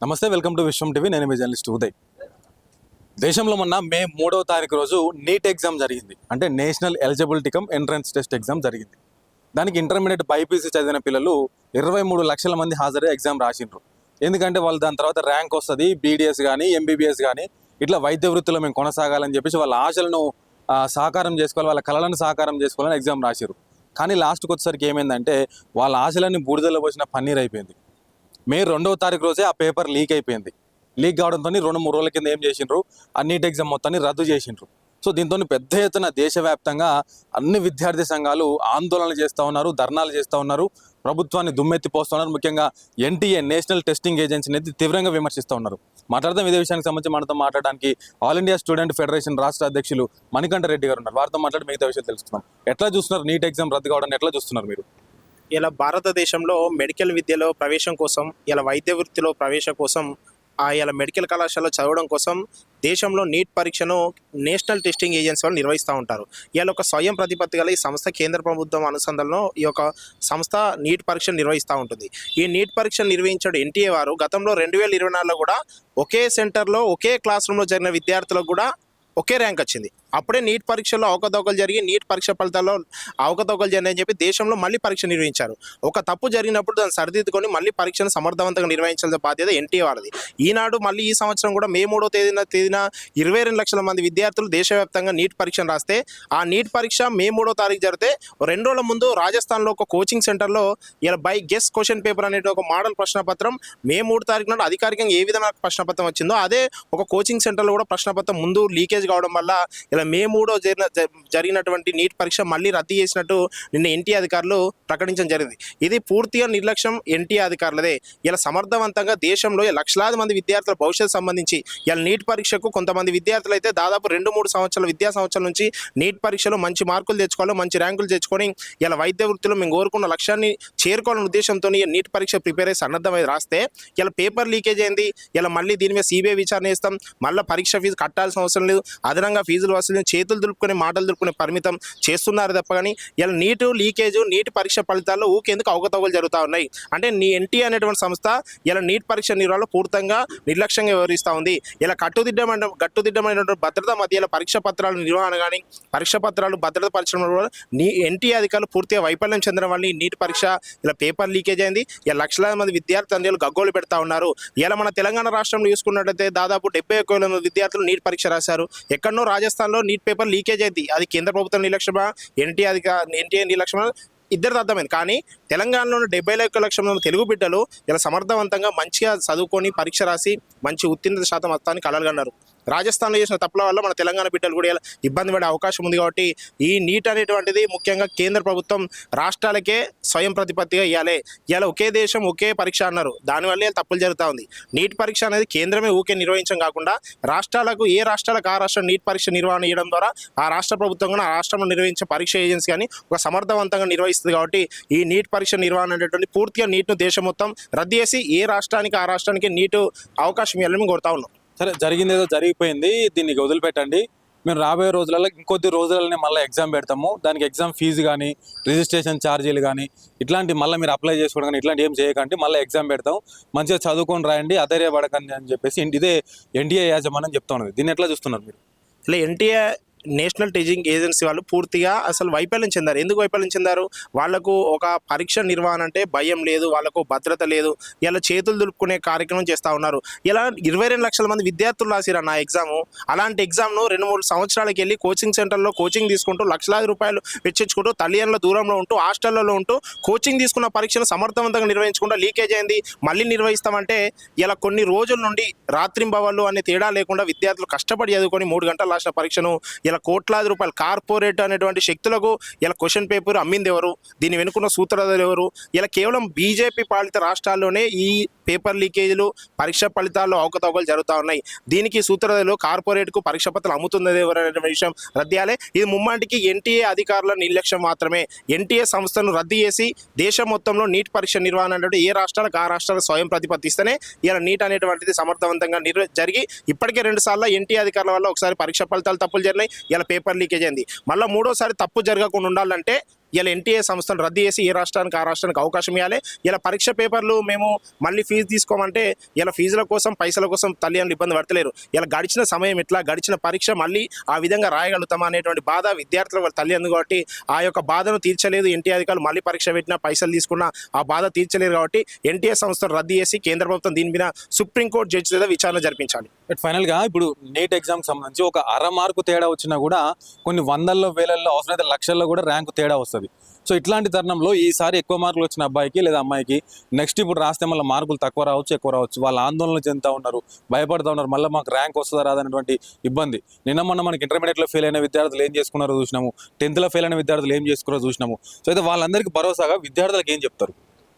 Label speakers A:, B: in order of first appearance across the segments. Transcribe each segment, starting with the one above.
A: నమస్తే, welcome to Vishwam TV. నేను మీ journalist Uday. దేశంలో మొన్న మే 3వ తారీఖు రోజు నీట్ ఎగ్జామ్ జరిగింది. అంటే national eligibility cum entrance test exam జరిగింది. దానికి ఇంటర్మీడియట్ బైపీసీ చదివిన పిల్లలు 23 లక్షల మంది హాజరై ఎగ్జామ్ రాసిండ్రు. ఎందుకంటే వాళ్ళు దాని తర్వాత ర్యాంక్ వస్తుంది, బీడీఎస్ కానీ ఎంబీబీఎస్ కానీ ఇట్లా వైద్య వృత్తిలో మేము కొనసాగాలని చెప్పేసి వాళ్ళ ఆశలను సాకారం చేసుకోవాలి, వాళ్ళ కళలను సాకారం చేసుకోవాలని ఎగ్జామ్ రాశారు. కానీ లాస్ట్కి వచ్చేసరికి ఏమైందంటే వాళ్ళ ఆశలన్నీ బూడిదలో పోసిన పన్నీర్ అయిపోయింది. మే 2వ తారీఖు రోజే ఆ పేపర్ లీక్ అయిపోయింది. లీక్ కావడంతో 2-3 రోజుల కింద ఏం చేసిండ్రు, ఆ నీట్ ఎగ్జామ్ మొత్తాన్ని రద్దు చేసిండ్రు. సో దీంతో పెద్ద ఎత్తున దేశవ్యాప్తంగా అన్ని విద్యార్థి సంఘాలు ఆందోళనలు చేస్తూ ఉన్నారు, ధర్నాలు చేస్తూ ఉన్నారు, ప్రభుత్వాన్ని దుమ్మెత్తిపోస్తున్నారు. ముఖ్యంగా ఎన్టీఏ నేషనల్ టెస్టింగ్ ఏజెన్సీని తీవ్రంగా విమర్శిస్తూ ఉన్నారు. మాట్లాడదాం ఇదే విషయానికి సంబంధించి మనతో మాట్లాడడానికి ఆల్ ఇండియా స్టూడెంట్ ఫెడరేషన్ రాష్ట్ర అధ్యక్షులు మణికంఠ రెడ్డి గారు ఉన్నారు. వారితో మాట్లాడి మిగతా విషయాలు తెలుసుకుందాం. ఎట్లా చూస్తున్నారు నీట్ ఎగ్జామ్ రద్దు కావడాన్ని, ఎట్లా చూస్తున్నారు మీరు?
B: ఇలా భారతదేశంలో మెడికల్ విద్యలో ప్రవేశం కోసం, ఇలా వైద్య వృత్తిలో ప్రవేశం కోసం, ఇలా మెడికల్ కళాశాలలో చదవడం కోసం దేశంలో నీట్ పరీక్షను నేషనల్ టెస్టింగ్ ఏజెన్సీ వాళ్ళు నిర్వహిస్తూ ఉంటారు. ఇలా ఒక స్వయం ప్రతిపత్తి గల ఈ సంస్థ కేంద్ర ప్రభుత్వం అనుసంధానంలో ఈ యొక్క సంస్థ నీట్ పరీక్షను నిర్వహిస్తూ ఉంటుంది. ఈ నీట్ పరీక్షను నిర్వహించాడు ఎన్టీఏ వారు గతంలో 2024లో కూడా ఒకే సెంటర్లో ఒకే క్లాస్ రూమ్లో జరిగిన విద్యార్థులకు కూడా ఒకే ర్యాంక్ వచ్చింది. అప్పుడే నీట్ పరీక్షలో అవకతవకలు జరిగి నీట్ పరీక్ష ఫలితాల్లో అవకతవకలు జరిగాయని చెప్పి దేశంలో మళ్ళీ పరీక్ష నిర్వహించారు. ఒక తప్పు జరిగినప్పుడు దాన్ని సరిదిద్దుకొని మళ్ళీ పరీక్షను సమర్థవంతంగా నిర్వహించాల్సిన బాధ్యత ఎన్టీఏ వారిది. ఈనాడు మళ్ళీ ఈ సంవత్సరం కూడా మే 3వ తేదీన 22 లక్షల మంది విద్యార్థులు దేశవ్యాప్తంగా నీట్ పరీక్షను రాస్తే, ఆ నీట్ పరీక్ష మే 3వ తారీఖు జరిగితే 2 రోజుల ముందు రాజస్థాన్లో ఒక కోచింగ్ సెంటర్లో ఇలా బై గెస్ క్వశ్చన్ పేపర్ అనే ఒక మోడల్ ప్రశ్నపత్రం మే 3 తారీఖు నాడు అధికారికంగా ఏ విధంగా ప్రశ్నపత్రం వచ్చిందో అదే ఒక కోచింగ్ సెంటర్లో కూడా ప్రశ్నపత్రం ముందు లీకేజ్ కావడం వల్ల ఇలా మే 3వ జరిగినటువంటి నీట్ పరీక్ష మళ్ళీ రద్దు చేసినట్టు నిన్న ఎన్టీఏ అధికారులు ప్రకటించడం జరిగింది. ఇది పూర్తిగా నిర్లక్ష్యం ఎన్టీఏ అధికారులదే. ఇలా సమర్థవంతంగా దేశంలో లక్షలాది మంది విద్యార్థుల భవిష్యత్తు సంబంధించి ఇలా నీట్ పరీక్షకు కొంతమంది విద్యార్థులు అయితే దాదాపు 2-3 సంవత్సరాల విద్యా సంవత్సరాల నుంచి నీట్ పరీక్షలో మంచి మార్కులు తెచ్చుకోవాలి, మంచి ర్యాంకులు తెచ్చుకొని ఇలా వైద్య వృత్తిలో మేము కోరుకున్న లక్ష్యాన్ని చేరుకోవాలనే ఉద్దేశంతో నీట్ పరీక్ష ప్రిపేర్ అయ్యి సన్నద్ధమై రాస్తే ఇలా పేపర్ లీకేజ్ అయింది. ఇలా మళ్ళీ దీని మీద సిబిఐ విచారణ చేస్తాం, మళ్ళీ పరీక్ష ఫీజు కట్టాల్సిన అవసరం లేదు, అదనంగా ఫీజులు వసూలు చేతులు దులుపుకునే మాటలు దులుపుకునే పరిమితం చేస్తున్నారు తప్ప కానీ ఇలా నీటు లీకేజ్ నీట్ పరీక్ష ఫలితాల్లో ఊకెందుకు అవకతవకలు జరుగుతూ ఉన్నాయి అంటే ఎన్టీఏ అనేటువంటి సంస్థ ఇలా నీట్ పరీక్ష నిర్వహణలో పూర్తిగా నిర్లక్ష్యంగా వ్యవహరిస్తూ ఉంది. ఇలా గట్టుదిడ్డమైనటువంటి భద్రత మధ్య ఇలా పరీక్ష పత్రాల నిర్వహణ కానీ పరీక్ష పత్రాలు భద్రత పరిశ్రమ ఎన్టీఏ అధికారులు పూర్తిగా వైఫల్యం చెందడం వల్ల నీట్ పరీక్ష ఇలా పేపర్ లీకేజ్ అయింది. ఇలా లక్షలాది మంది విద్యార్థులు గగ్గోలు పెడతా ఉన్నారు. ఇలా మన తెలంగాణ రాష్ట్రంలో చూసుకున్నట్టయితే దాదాపు 71,000 మంది విద్యార్థులు నీట్ పరీక్ష రాశారు. ఎక్కడనో రాజస్థాన్లో నీట్ పేపర్ లీకేజ్ అయింది. అది కేంద్ర ప్రభుత్వం నిర్లక్ష్యమా, ఎన్టీఏ నిర్లక్ష్యమా ఇద్దరు అర్థమైంది. కానీ తెలంగాణలోని 71 లక్షల మంది తెలుగు బిడ్డలు ఇలా సమర్థవంతంగా మంచిగా చదువుకొని పరీక్ష రాసి మంచి ఉత్తీర్ణత శాతం వస్తానికి కలగన్నారు. రాజస్థాన్లో చేసిన తప్పుల వల్ల మన తెలంగాణ బిడ్డలు కూడా ఇలా ఇబ్బంది పడే అవకాశం ఉంది. కాబట్టి ఈ నీట్ అనేటువంటిది ముఖ్యంగా కేంద్ర ప్రభుత్వం రాష్ట్రాలకే స్వయం ప్రతిపత్తిగా ఇవ్వాలి. ఇలా ఒకే దేశం ఒకే పరీక్ష అన్నారు, దానివల్ల తప్పులు జరుగుతూ ఉంది. నీట్ పరీక్ష అనేది కేంద్రమే ఊకే నిర్వహించడం కాకుండా రాష్ట్రాలకు ఏ రాష్ట్రాలకు ఆ రాష్ట్రం నీట్ పరీక్ష నిర్వహణ చేయడం ద్వారా ఆ రాష్ట్ర ప్రభుత్వం కూడా ఆ రాష్ట్రంలో నిర్వహించే పరీక్ష ఏజెన్సీ కానీ ఒక సమర్థవంతంగా నిర్వహిస్తుంది. కాబట్టి ఈ నీట్ పరీక్ష నిర్వహణ అనేటువంటి పూర్తిగా నీట్ను దేశం మొత్తం రద్దు చేసి ఏ రాష్ట్రానికి ఆ రాష్ట్రానికి నీటు అవకాశం ఇవ్వాలని కోరుతా ఉన్నాం.
A: సరే, జరిగింది ఏదో జరిగిపోయింది, దీన్ని వదిలిపెట్టండి. మేము రాబోయే రోజులలో ఇంకొద్ది రోజులనే మళ్ళీ ఎగ్జామ్ పెడతాము. దానికి ఎగ్జామ్ ఫీజు కానీ రిజిస్ట్రేషన్ ఛార్జీలు కానీ ఇట్లాంటి మళ్ళీ మీరు అప్లై చేసుకోవడం కానీ ఇట్లాంటి ఏం చేయకండి, మళ్ళీ ఎగ్జామ్ పెడతాం, మంచిగా చదువుకొని రాయండి, అధైర్యపడకండి అని చెప్పేసి ఇదే ఎన్టీఏ యాజమాన్యం చెప్తా ఉన్నది. దీన్ని ఎట్లా చూస్తున్నారు మీరు?
B: ఇలా ఎన్టీఏ నేషనల్ టెస్టింగ్ ఏజెన్సీ వాళ్ళు పూర్తిగా అసలు వైఫల్యం చెందారు. ఎందుకు వైఫల్యం చెందారు? వాళ్లకు ఒక పరీక్ష నిర్వహణ అంటే భయం లేదు, వాళ్ళకు భద్రత లేదు, ఇలా చేతులు దులుపుకునే కార్యక్రమం చేస్తూ ఉన్నారు. ఇలా 22 లక్షల మంది విద్యార్థులు రాసిరా నా ఎగ్జాము. అలాంటి ఎగ్జామ్ను 2-3 సంవత్సరాలకి వెళ్ళి కోచింగ్ సెంటర్లో కోచింగ్ తీసుకుంటూ లక్షలాది రూపాయలు వెచ్చించుకుంటూ తల్లిదండ్రుల దూరంలో ఉంటూ హాస్టళ్లలో ఉంటూ కోచింగ్ తీసుకున్న పరీక్షను సమర్థవంతంగా నిర్వహించకుండా లీకేజ్ అయింది. మళ్ళీ నిర్వహిస్తామంటే ఇలా కొన్ని రోజుల నుండి రాత్రింబవళ్ళు అనే తేడా లేకుండా విద్యార్థులు కష్టపడి చదువుకొని 3 గంటలు రాసిన పరీక్షను ఇలా కోట్లాది రూపాయలు కార్పొరేట్ అనేటువంటి శక్తులకు ఇలా క్వశ్చన్ పేపర్ అమ్మింది ఎవరు, దీని వెనుకున్న సూత్రధారులు ఎవరు? ఇలా కేవలం బీజేపీ పాలిత రాష్ట్రాల్లోనే ఈ పేపర్ లీకేజీలు పరీక్ష ఫలితాల్లో అవకతవకలు జరుగుతూ ఉన్నాయి. దీనికి సూత్రధారులు కార్పొరేట్కు పరీక్ష పత్రాలు అమ్ముతున్నది ఎవరనే విషయం రద్దేయాలి. ఇది ముమ్మాటికి ఎన్టీఏ అధికారుల నిర్లక్ష్యం మాత్రమే. ఎన్టీఏ సంస్థను రద్దు చేసి దేశం మొత్తంలో నీట్ పరీక్ష నిర్వహణ అంటే ఏ రాష్ట్రాలకు ఆ రాష్ట్రాలు స్వయం ప్రతిపత్తిస్తేనే ఇలా నీట్ అనేటువంటిది సమర్థవంతంగా జరిగి ఇప్పటికే 2 సార్లు ఎన్టీఏ అధికారుల వల్ల ఒకసారి పరీక్ష ఫలితాలు తప్పులు జరిగినాయి, ఇలా పేపర్ లీకేజ్ అయింది. మళ్ళీ 3వ సారి తప్పు జరగకుండా ఉండాలంటే ఇలా ఎన్టీఏ సంస్థను రద్దు చేసి ఏ రాష్ట్రానికి ఆ రాష్ట్రానికి అవకాశం ఇవ్వాలి. ఇలా పరీక్ష పేపర్లు మేము మళ్ళీ ఫీజు తీసుకోమంటే ఇలా ఫీజుల కోసం పైసల కోసం తల్లిదండ్రులు ఇబ్బంది పడతలేరు. ఇలా గడిచిన సమయం ఎట్లా, గడిచిన పరీక్ష మళ్ళీ ఆ విధంగా రాయగలుగుతామా అనేటువంటి బాధ విద్యార్థుల వాళ్ళ తల్లిదండ్రులు కాబట్టి ఆ యొక్క బాధను తీర్చలేదు. ఎన్టీఏ అధికారులు మళ్ళీ పరీక్ష పెట్టినా పైసలు తీసుకున్నా ఆ బాధ తీర్చలేరు కాబట్టి ఎన్టీఏ సంస్థను రద్దు చేసి కేంద్ర ప్రభుత్వం దీని మీద సుప్రీంకోర్టు జడ్జి మీద విచారణ జరిపించాలి.
A: బట్ ఫైనల్గా ఇప్పుడు నీట్ ఎగ్జామ్ సంబంధించి ఒక అర మార్కు తేడా వచ్చినా కూడా కొన్ని వందల్లో వేలల్లో అవసరమైతే లక్షల్లో కూడా ర్యాంకు తేడా వస్తుంది. సో ఇట్లాంటి తరుణంలో ఈసారి ఎక్కువ మార్కులు వచ్చిన అబ్బాయికి లేదా అమ్మాయికి నెక్స్ట్ ఇప్పుడు రాస్తే మళ్ళీ మార్కులు తక్కువ రావచ్చు, ఎక్కువ రావచ్చు, వాళ్ళ ఆందోళన చెందుతూ ఉన్నారు, భయపడుతూ ఉన్నారు, మళ్ళీ మాకు ర్యాంక్ వస్తుందా రాదనేటువంటి ఇబ్బంది. నిన్న మొన్న మనకి ఇంటర్మీడియట్లో ఫెయిల్ అయిన విద్యార్థులు ఏం చేసుకున్నారో చూసినాము, 10th ఫెయిల్ అయిన విద్యార్థులు ఏం చేసుకున్నారో చూసినాము. సో అయితే వాళ్ళందరికీ భరోసాగా విద్యార్థులకు ఏం చెప్తారు?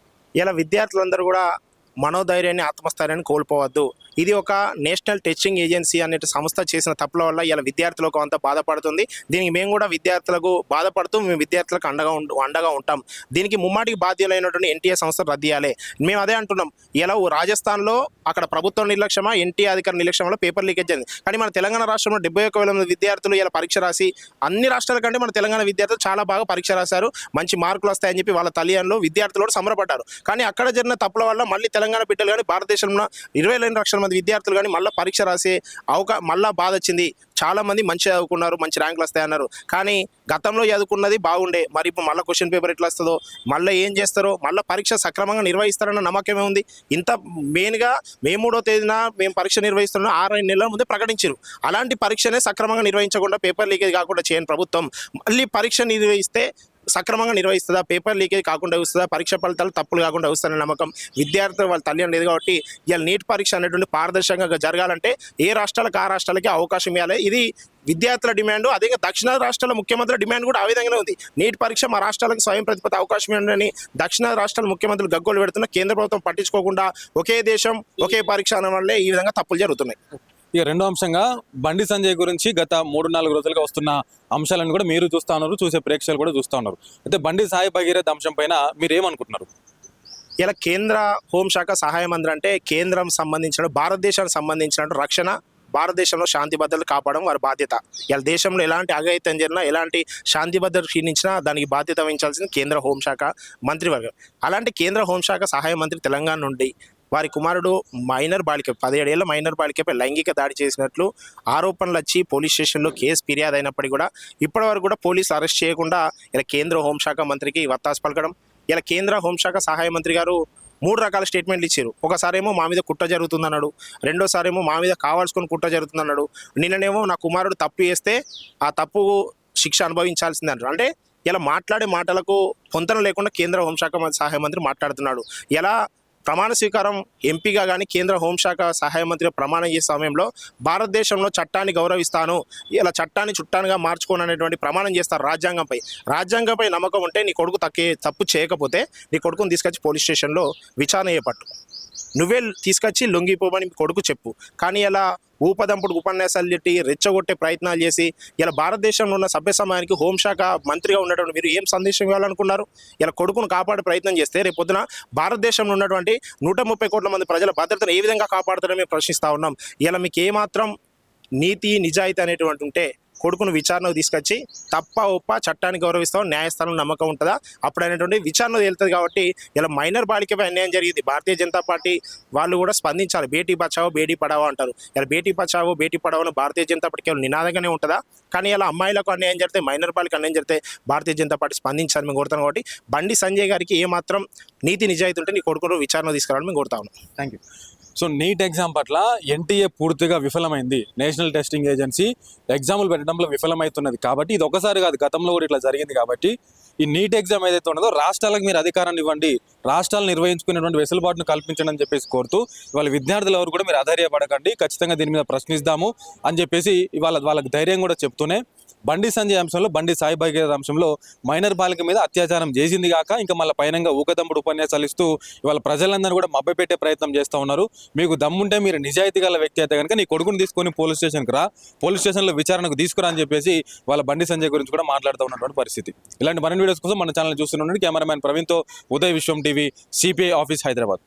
B: ఇలా విద్యార్థులందరూ కూడా మనోధైర్యాన్ని ఆత్మస్థైర్యాన్ని కోల్పోవద్దు. ఇది ఒక నేషనల్ టెస్టింగ్ ఏజెన్సీ అనే సంస్థ చేసిన తప్పుల వల్ల ఇలా విద్యార్థులకు అంత బాధపడుతుంది. దీనికి మేము కూడా విద్యార్థులకు బాధపడుతూ మేము విద్యార్థులకు అండగా ఉంటాం. దీనికి ముమ్మాటికి బాధ్యులైనటువంటి ఎన్టీఏ సంస్థ రద్దు చేయాలి. మేము అదే అంటున్నాం. ఇలా రాజస్థాన్లో అక్కడ ప్రభుత్వం నిర్లక్ష్యమా ఎన్టీఏ అధికార నిర్లక్ష్యంలో పేపర్ లీకేజ్ అయింది. కానీ మన తెలంగాణ రాష్ట్రంలో 71,000 మంది విద్యార్థులు ఇలా పరీక్ష రాసి అన్ని రాష్ట్రాల కంటే మన తెలంగాణ విద్యార్థులు చాలా బాగా పరీక్ష రాశారు, మంచి మార్కులు వస్తాయని చెప్పి వాళ్ళ తల్లిదండ్రులు విద్యార్థులు కూడా సంబరపడ్డారు. కానీ అక్కడ జరిగిన తప్పుల వల్ల మళ్ళీ తెలంగాణ బిడ్డలు కానీ భారతదేశంలో 22 లక్షల మంది విద్యార్థులు కానీ మళ్ళీ పరీక్ష రాసే మళ్ళీ బాధ వచ్చింది. చాలా మంది మంచి చదువుకున్నారు, మంచి ర్యాంకులు వస్తాయన్నారు. కానీ గతంలో చదువుకున్నది బాగుండే, మరి ఇప్పుడు మళ్ళీ క్వశ్చన్ పేపర్ ఎట్లా వస్తుందో, మళ్ళీ ఏం చేస్తారో, మళ్ళీ పరీక్ష సక్రమంగా నిర్వహిస్తారన్న నమ్మకమే ఉంది. ఇంత మెయిన్గా మే 3వ తేదీన మేము పరీక్ష నిర్వహిస్తున్నాం 6 నెలల ముందే ప్రకటించారు. అలాంటి పరీక్షనే సక్రమంగా నిర్వహించకుండా పేపర్ లీకేజ్ కాకుండా చేయని ప్రభుత్వం మళ్ళీ పరీక్ష నిర్వహిస్తే సక్రమంగా నిర్వహిస్తుందా, పేపర్ లీకేజ్ కాకుండా వస్తుందా, పరీక్ష ఫలితాలు తప్పులు కాకుండా వస్తారనే నమ్మకం విద్యార్థులు వాళ్ళ తల్లిదండ్రులు లేదు. కాబట్టి ఇలా నీట్ పరీక్ష అనేటువంటి పారదర్శకంగా జరగాలంటే ఏ రాష్ట్రాలకు ఆ రాష్ట్రాలకి అవకాశం ఇవ్వాలి. ఇది విద్యార్థుల డిమాండ్. అదే దక్షిణాది రాష్ట్రాల ముఖ్యమంత్రుల డిమాండ్ కూడా ఆ విధంగానే ఉంది. నీట్ పరీక్ష మా రాష్ట్రాలకు స్వయం ప్రతిపత్తి అవకాశం ఇవ్వండి. దక్షిణాది రాష్ట్రాల ముఖ్యమంత్రులు గగ్గోలు పెడుతున్న కేంద్ర ప్రభుత్వం పట్టించుకోకుండా ఒకే దేశం ఒకే పరీక్ష అనే వల్లే ఈ విధంగా తప్పులు జరుగుతున్నాయి.
A: ఇక రెండో అంశంగా బండి సంజయ్ గురించి గత 3-4 రోజులుగా వస్తున్న అంశాలను కూడా మీరు చూస్తూ ఉన్నారు, చూసే ప్రేక్షకులు కూడా చూస్తూ ఉన్నారు. అయితే బండి సాయి భగీరథ్ అంశం పైన మీరు ఏమనుకుంటున్నారు?
B: ఇలా కేంద్ర హోంశాఖ సహాయ మంత్రి అంటే కేంద్రం సంబంధించిన భారతదేశానికి సంబంధించిన రక్షణ, భారతదేశంలో శాంతి భద్రతలు కాపాడడం వారి బాధ్యత. ఇలా దేశంలో ఎలాంటి అఘాయిత్యం జరిగినా, ఎలాంటి శాంతి భద్రత క్షీణించినా దానికి బాధ్యత వహించాల్సింది కేంద్ర హోంశాఖ మంత్రివర్గం. అలాంటి కేంద్ర హోంశాఖ సహాయ మంత్రి తెలంగాణ నుండి వారి కుమారుడు మైనర్ బాలిక 17 ఏళ్ల మైనర్ బాలికపై లైంగిక దాడి చేసినట్లు ఆరోపణలు వచ్చి పోలీస్ స్టేషన్లో కేసు ఫిర్యాదు అయినప్పటికీ కూడా ఇప్పటివరకు కూడా పోలీసు అరెస్ట్ చేయకుండా ఇలా కేంద్ర హోంశాఖ మంత్రికి వత్తాసు పలకడం. ఇలా కేంద్ర హోంశాఖ సహాయ మంత్రి గారు 3 రకాల స్టేట్మెంట్లు ఇచ్చారు. ఒకసారేమో మా మీద కుట్ర జరుగుతుందన్నాడు, రెండోసారేమో మా మీద కావాల్సుకొని కుట్ర జరుగుతుందన్నాడు, నిన్ననేమో నా కుమారుడు తప్పు చేస్తే ఆ తప్పు శిక్ష అనుభవించాల్సిందే అన్నాడు. అంటే ఇలా మాట్లాడే మాటలకు పొంతన లేకుండా కేంద్ర హోంశాఖ సహాయ మంత్రి మాట్లాడుతున్నాడు. ఎలా ప్రమాణ స్వీకారం ఎంపీగా కానీ కేంద్ర హోంశాఖ సహాయ మంత్రిగా ప్రమాణం చేసే సమయంలో భారతదేశంలో చట్టాన్ని గౌరవిస్తాను, ఇలా చట్టాన్ని చుట్టానుగా మార్చుకోను అనేటువంటి ప్రమాణం చేస్తారు రాజ్యాంగంపై నమ్మకం ఉంటే నీ కొడుకు తప్పు చేయకపోతే నీ కొడుకుని తీసుకొచ్చి పోలీస్ స్టేషన్లో విచారణ చేపట్టు, నువ్వే తీసుకొచ్చి లొంగిపోమని కొడుకు చెప్పు. కానీ ఇలా ఊపదంపుడు ఉపన్యాసాలు పెట్టి రెచ్చగొట్టే ప్రయత్నాలు చేసి ఇలా భారతదేశంలో ఉన్న సభ్య సమయానికి హోంశాఖ మంత్రిగా ఉన్నటువంటి మీరు ఏం సందేశం ఇవ్వాలనుకున్నారు? ఇలా కొడుకును కాపాడే ప్రయత్నం చేస్తే రేపు పొద్దున భారతదేశంలో ఉన్నటువంటి 130 కోట్ల మంది ప్రజల భద్రతను ఏ విధంగా కాపాడుతారని మేము ప్రశ్నిస్తూ ఉన్నాం. ఇలా మీకు ఏమాత్రం నీతి నిజాయితీ అనేటువంటి ఉంటే కొడుకును విచారణకు తీసుకొచ్చి తప్ప ఒప్ప చట్టాన్ని గౌరవిస్తాం, న్యాయస్థానం నమ్మకం ఉంటుందా అప్పుడు అనేటువంటి విచారణ తేలుతుంది. కాబట్టి ఇలా మైనర్ బాలికపై అన్యాయం జరిగింది. భారతీయ జనతా పార్టీ వాళ్ళు కూడా స్పందించాలి. బేటీ బచావో బేటీ పడావో అంటారు. ఇలా బేటీ బచావో బేటీ పడావో భారతీయ జనతా పార్టీ కేవలం నినాదంగానే ఉంటుందా? కానీ ఇలా అమ్మాయిలకు అన్యాయం జరిగితే, మైనర్ బాలికలకు అన్యాయం జరిగితే భారతీయ జనతా పార్టీ స్పందించాలని మేము కోరుతాం. కాబట్టి బండి సంజయ్ గారికి ఏమాత్రం నీతి నిజాయితీ ఉంటే నీ కొడుకును విచారణ తీసుకురావాలని మేము కోరుతా ఉన్నాం.
A: Thank you. So NEET exam పట్ల ఎన్టీఏ పూర్తిగా విఫలమైంది. నేషనల్ టెస్టింగ్ ఏజెన్సీ ఎగ్జాములు పెట్టడంలో విఫలమవుతున్నది. కాబట్టి ఇది ఒకసారి కాదు, గతంలో కూడా ఇట్లా జరిగింది. కాబట్టి ఈ నీట్ ఎగ్జామ్ ఏదైతే ఉన్నదో రాష్ట్రాలకు మీరు అధికారాన్ని ఇవ్వండి, రాష్ట్రాలు నిర్వహించుకునేటువంటి వెసులుబాటును కల్పించండి అని చెప్పేసి కోరుతూ ఇవాళ విద్యార్థులు ఎవరు కూడా మీరు అధైర్యపడకండి, ఖచ్చితంగా దీని మీద ప్రశ్నిస్తాము అని చెప్పేసి ఇవాళ వాళ్ళకి ధైర్యం కూడా చెప్తూనే బండి సంజయ్ అంశంలో, బండి సాయి భగీరథ్ అంశంలో మైనర్ బాలిక మీద అత్యాచారం చేసింది కాక ఇంకా మళ్ళీ పైనంగా ఊకదంపుడు ఉపన్యాసాలు ఇస్తూ ఇవాళ ప్రజలందరూ కూడా మభ్యపెట్టే ప్రయత్నం చేస్తూ ఉన్నారు. మీకు దమ్ముంటే మీరు నిజాయితీ గల వ్యక్తి అయితే కనుక నీ కొడుకుని తీసుకొని పోలీస్ స్టేషన్కి రా, పోలీస్ స్టేషన్లో విచారణకు తీసుకురా అని చెప్పేసి వాళ్ళ బండి సంజయ్ గురించి కూడా మాట్లాడుతూ ఉన్నటువంటి పరిస్థితి. ఇలాంటి మరిన్ని వీడియోస్ కోసం మన ఛానల్ చూస్తున్నాండి. కెమెరామ్యాన్ ప్రవీణ్తో ఉదయ్ విశ్వం టీవీ, సిపిఐ ఆఫీస్, హైదరాబాద్.